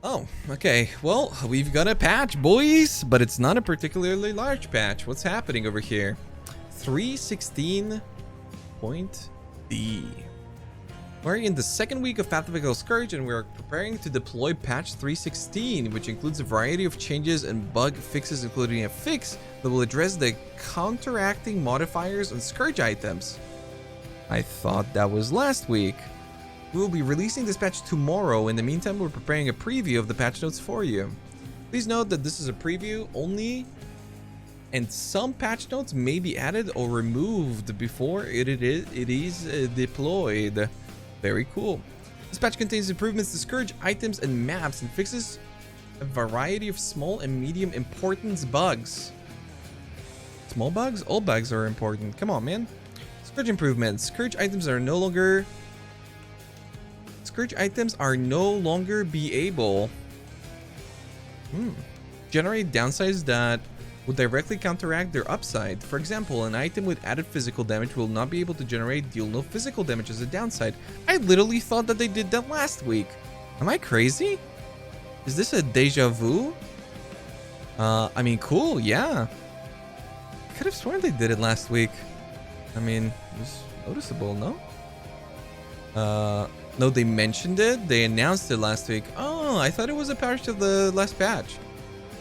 Oh, okay. Well, we've got a patch, boys, but it's not a particularly large patch. What's happening over here? 3.16.D. We're in the second week of Pathological Scourge, and we're preparing to deploy patch 3.16, which includes a variety of changes and bug fixes, including a fix that will address the counteracting modifiers on Scourge items. I thought that was last week. We will be releasing this patch tomorrow. In the meantime, we're preparing a preview of the patch notes for you. Please note that this is a preview only, and some patch notes may be added or removed before it is deployed. Very cool. This patch contains improvements to Scourge items and maps and fixes a variety of small and medium importance bugs. Small bugs? All bugs are important. Come on, man. Scourge improvements. Scourge items are no longer be able generate downsides that would directly counteract their upside. For example, an item with added physical damage will not be able to deal no physical damage as a downside. I literally thought that they did that last week. Am I crazy? Is this a deja vu? I mean, cool, yeah. I could have sworn they did it last week. I mean, it was noticeable, no? No, they mentioned it. They announced it last week. Oh, I thought it was a patch of the last patch.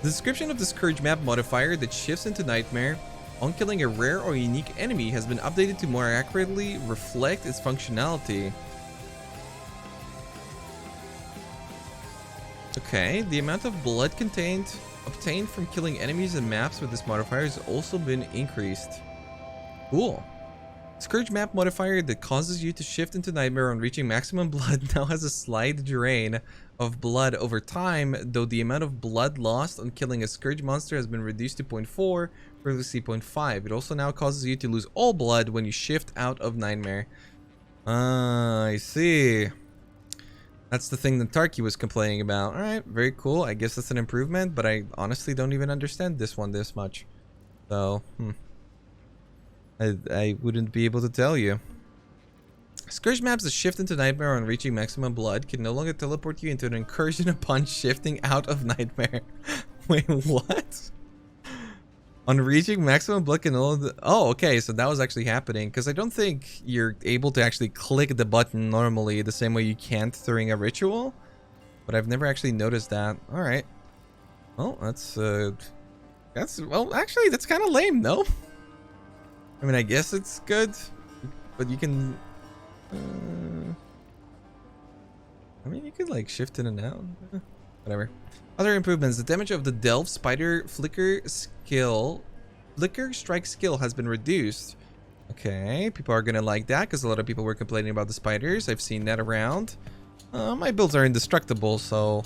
The description of the Scourge map modifier that shifts into Nightmare on killing a rare or unique enemy has been updated to more accurately reflect its functionality. Okay, the amount of blood obtained from killing enemies and maps with this modifier has also been increased. Cool. Scourge map modifier that causes you to shift into Nightmare on reaching maximum blood now has a slight drain of blood over time, though the amount of blood lost on killing a Scourge monster has been reduced to 0.4, previously 0.5. It also now causes you to lose all blood when you shift out of Nightmare. Ah, I see. That's the thing that Tarky was complaining about. Alright, very cool. I guess that's an improvement, but I honestly don't even understand this one this much. So, I wouldn't be able to tell you. Scourge maps that shift into Nightmare on reaching maximum blood can no longer teleport you into an incursion upon shifting out of Nightmare. Wait, what? On reaching maximum blood can no longer... Oh, okay, so that was actually happening. Because I don't think you're able to actually click the button normally the same way you can't during a ritual. But I've never actually noticed that. Alright. Well, that's... Well, actually, that's kind of lame, no? I mean, I guess it's good, but you can... I mean, you could like shift in and out. Whatever. Other improvements. The damage of the Delve Spider Flicker Strike skill has been reduced. Okay, people are gonna like that because a lot of people were complaining about the spiders. I've seen that around. My builds are indestructible, so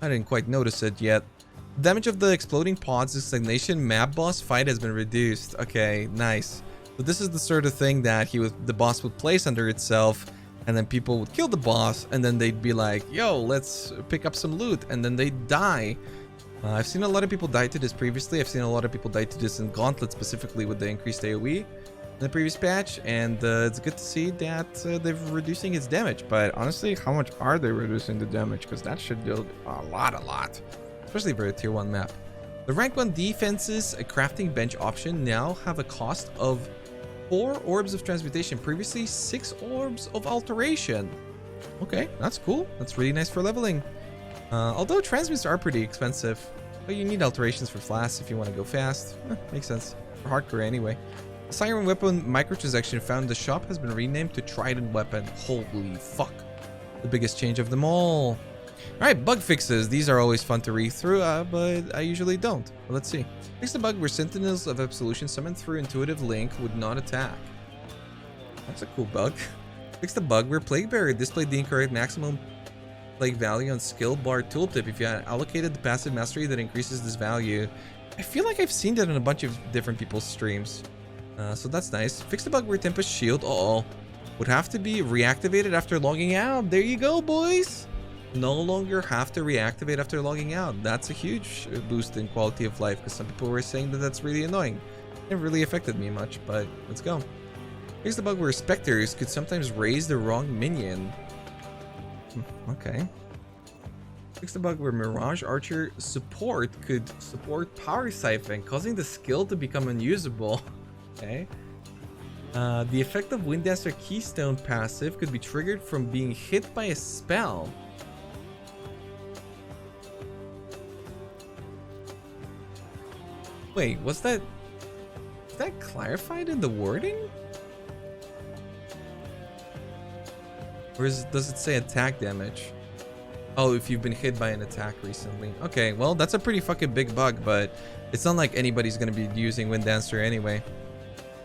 I didn't quite notice it yet. Damage of the exploding pods stagnation map boss fight has been reduced. Okay, nice. So this is the sort of thing that the boss would place under itself, and then people would kill the boss, and then they'd be like, yo, let's pick up some loot, and then they'd die. I've seen a lot of people die to this previously. I've seen a lot of people die to this in Gauntlet, specifically with the increased AoE in the previous patch, and it's good to see that they're reducing its damage. But honestly, how much are they reducing the damage? Because that should do a lot. Especially for a tier 1 map. The rank 1 defenses, a crafting bench option, now have a cost of 4 orbs of transmutation. Previously 6 orbs of alteration. Okay, that's cool. That's really nice for leveling. Although transmutes are pretty expensive, but you need alterations for flasks if you want to go fast. Makes sense. For hardcore anyway. The Siren Weapon microtransaction found in the shop has been renamed to Trident Weapon. Holy fuck. The biggest change of them all. Alright, bug fixes. These are always fun to read through, but I usually don't. But let's see. Fix the bug where Sentinels of Absolution summoned through Intuitive Link would not attack. That's a cool bug. Fix the bug where Plague Bearer displayed the incorrect maximum plague value on skill bar tooltip if you had allocated the passive mastery that increases this value. I feel like I've seen that in a bunch of different people's streams. So that's nice. Fix the bug where Tempest Shield would have to be reactivated after logging out. There you go, boys. No longer have to reactivate after logging out. That's a huge boost in quality of life, because some people were saying that that's really annoying. It really affected me much, but let's go. Here's the bug where specters could sometimes raise the wrong minion. Okay. Fix the bug where Mirage Archer support could support Power Siphon, causing the skill to become unusable. Okay. The effect of Wind Dancer Keystone passive could be triggered from being hit by a spell. Wait, was that clarified in the wording? Or does it say attack damage? Oh, if you've been hit by an attack recently. Okay, well, that's a pretty fucking big bug, but it's not like anybody's gonna be using Wind Dancer anyway.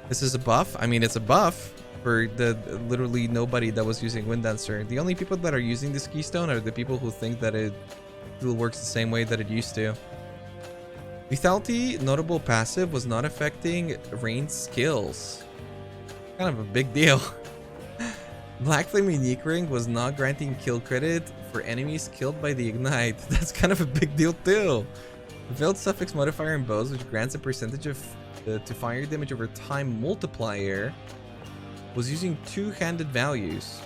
This is a buff. I mean, it's a buff for the literally nobody that was using Wind Dancer. The only people that are using this keystone are the people who think that it still works the same way that it used to. Lethality notable passive was not affecting ranged skills. Kind of a big deal. Black Flame Unique Ring was not granting kill credit for enemies killed by the Ignite. That's kind of a big deal too. Veiled Suffix modifier in bows, which grants a percentage of to fire damage over time multiplier, was using two-handed values.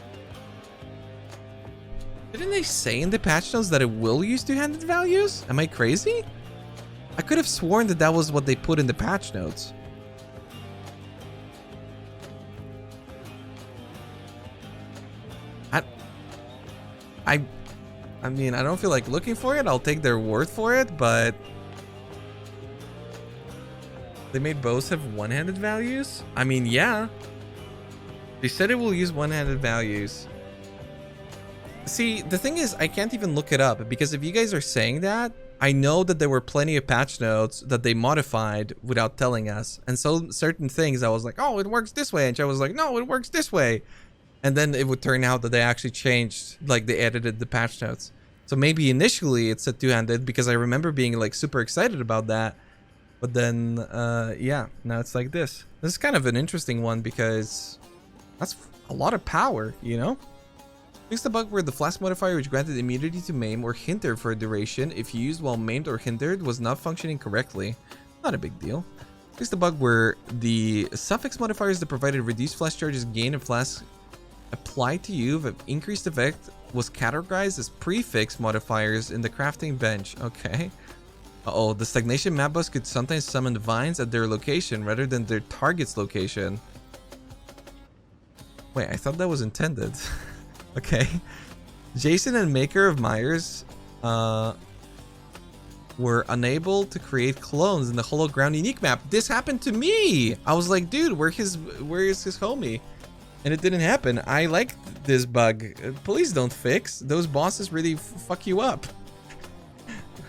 Didn't they say in the patch notes that it will use two-handed values? Am I crazy? I could have sworn that that was what they put in the patch notes. I mean, I don't feel like looking for it. I'll take their word for it, but they made bows have one-handed values? I mean, yeah. They said it will use one-handed values. See, the thing is, I can't even look it up because if you guys are saying that, I know that there were plenty of patch notes that they modified without telling us. And so certain things I was like, oh, it works this way. And I was like, no, it works this way. And then it would turn out that they actually changed, like they edited the patch notes. So maybe initially it said two-handed because I remember being like super excited about that. But then, yeah, now it's like this. This is kind of an interesting one because that's a lot of power, you know? Fix the bug where the flask modifier, which granted immunity to maim or hinder for a duration if used while maimed or hindered, was not functioning correctly. Not a big deal. Fix the bug where the suffix modifiers that provided reduced flash charges gain of flask applied to you of increased effect was categorized as prefix modifiers in the crafting bench. Okay. Uh-oh, the stagnation map boss could sometimes summon vines at their location rather than their target's location. Wait, I thought that was intended. Okay. Jason and Maker of Myers were unable to create clones in the Hollow Ground unique map. This happened to me. I was like, dude, where is his homie? And it didn't happen. I like this bug. Please don't fix. Those bosses really fuck you up.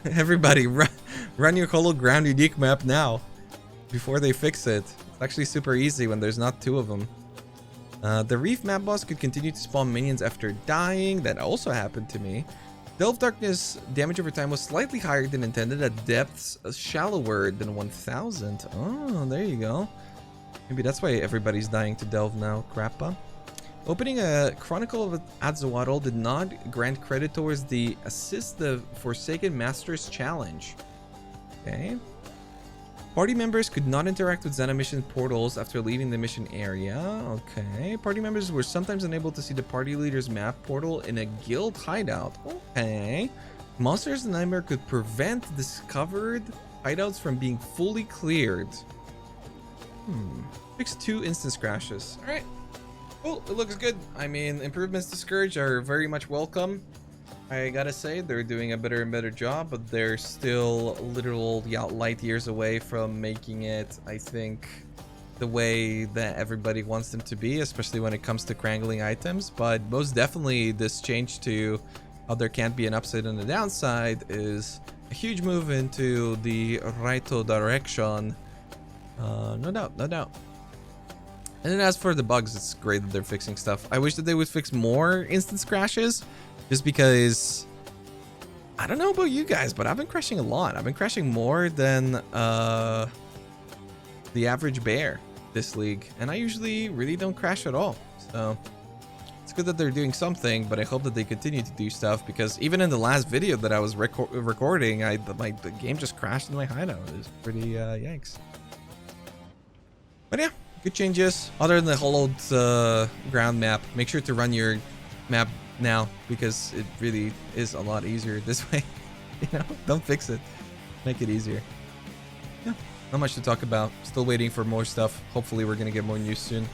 Everybody, run your Hollow Ground unique map now before they fix it. It's actually super easy when there's not two of them. The Reef map boss could continue to spawn minions after dying. That also happened to me. Delve Darkness damage over time was slightly higher than intended at depths shallower than 1000. Oh, there you go. Maybe that's why everybody's dying to Delve now, Crappa. Opening a Chronicle of Adzoatl did not grant credit towards the Assist the Forsaken Masters challenge. Okay. Party members could not interact with Xena mission portals after leaving the mission area. Okay. Party members were sometimes unable to see the party leader's map portal in a guild hideout. Okay. Monsters in Nightmare could prevent discovered hideouts from being fully cleared. Fix 2 instance crashes. Alright. Cool. It looks good. I mean, improvements to Scourge are very much welcome. I gotta say, they're doing a better and better job, but they're still literal light years away from making it, I think, the way that everybody wants them to be, especially when it comes to crangling items. But most definitely, this change to how there can't be an upside and a downside is a huge move into the right direction. No doubt, no doubt. And then as for the bugs, it's great that they're fixing stuff. I wish that they would fix more instance crashes, just because I don't know about you guys, but I've been crashing a lot. I've been crashing more than the average bear this league, and I usually really don't crash at all. So it's good that they're doing something, but I hope that they continue to do stuff, because even in the last video that I was recording, the game just crashed in my hideout. It was pretty yikes. But yeah, good changes. Other than the hollowed ground map, make sure to run your now because it really is a lot easier this way. You know, don't fix it. Make it easier. Yeah, not much to talk about. Still waiting for more stuff. Hopefully we're gonna get more news soon.